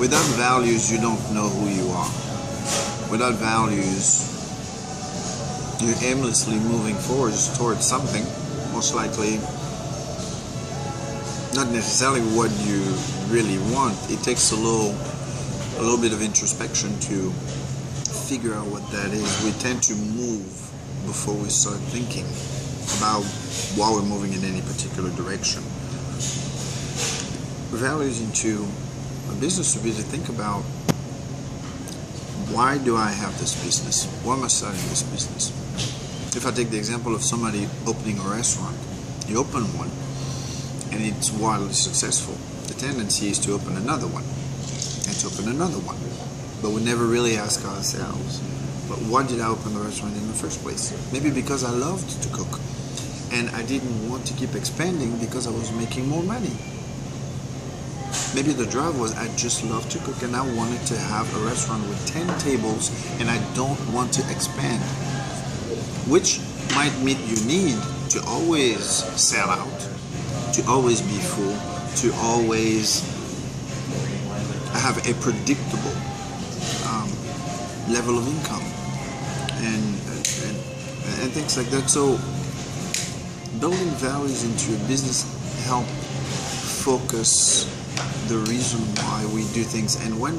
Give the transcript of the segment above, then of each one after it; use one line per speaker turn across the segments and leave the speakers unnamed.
Without values, you don't know who you are. Without values, you're aimlessly moving forward towards something, most likely not necessarily what you really want. It takes a little bit of introspection to figure out what that is. We tend to move before we start thinking about why we're moving in any particular direction. Values into a business would be to think about, why do I have this business? Why am I starting this business? If I take the example of somebody opening a restaurant, you open one and it's wildly successful. The tendency is to open another one and to open another one. But we never really ask ourselves, but why did I open the restaurant in the first place? Maybe because I loved to cook and I didn't want to keep expanding because I was making more money. Maybe the drive was, I just love to cook and I wanted to have a restaurant with 10 tables and I don't want to expand. Which might mean you need to always sell out, to always be full, to always have a predictable level of income and things like that. So building values into your business help focus the reason why we do things, and when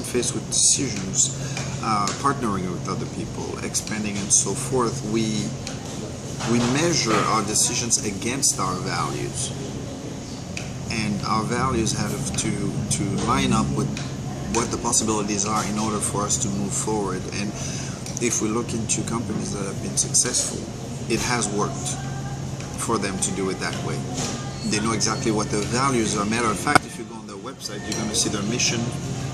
faced with decisions, partnering with other people, expanding and so forth, we measure our decisions against our values, and our values have to line up with what the possibilities are in order for us to move forward. And if we look into companies that have been successful, it has worked for them to do it that way. They know exactly what their values are. Matter of fact, if you go on their website, you're going to see their mission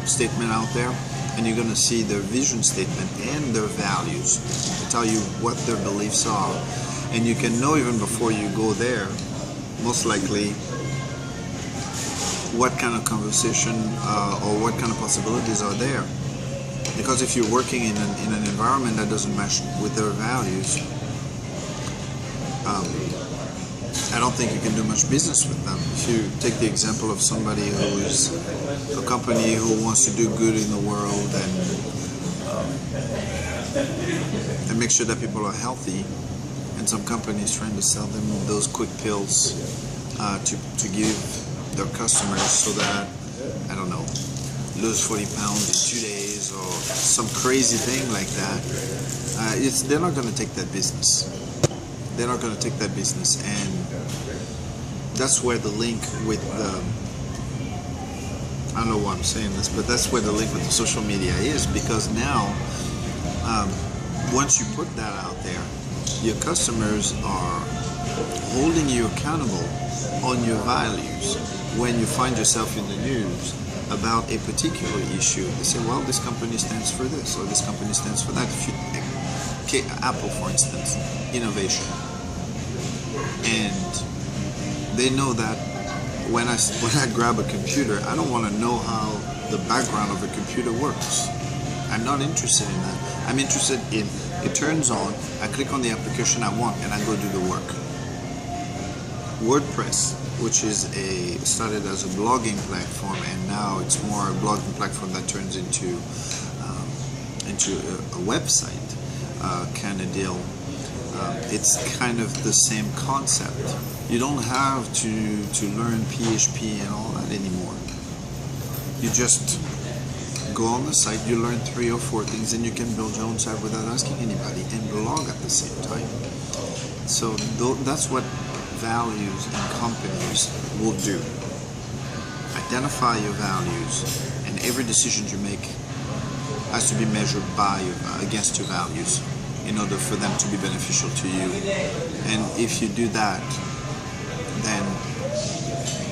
statement out there, and you're going to see their vision statement and their values. They tell you what their beliefs are, and you can know even before you go there, most likely, what kind of conversation or what kind of possibilities are there. Because if you're working in an environment that doesn't match with their values, I don't think you can do much business with them. If you take the example of somebody who's a company who wants to do good in the world and make sure that people are healthy, and some companies trying to sell them those quick pills to give their customers so that, I don't know, lose 40 pounds in 2 days or some crazy thing like that, they're not going to take that business. They're not going to take that business, and that's where the link with the, I don't know why I'm saying this, but that's where the link with the social media is, because now, once you put that out there, your customers are holding you accountable on your values. When you find yourself in the news about a particular issue, they say, well, this company stands for this, or this company stands for that. If you take Apple, for instance, innovation. And they know that when I grab a computer, I don't want to know how the background of a computer works. I'm not interested in that. I'm interested in, it turns on, I click on the application I want, and I go do the work. WordPress, which is started as a blogging platform, and now it's more a blogging platform that turns into a website kind of deal. It's kind of the same concept. You don't have to learn PHP and all that anymore. You just go on the site, you learn 3 or 4 things, and you can build your own site without asking anybody, and blog at the same time. So that's what values in companies will do. Identify your values, and every decision you make has to be measured against your values in order for them to be beneficial to you. And if you do that, then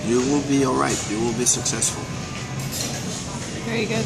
you will be alright, you will be successful.
Very good.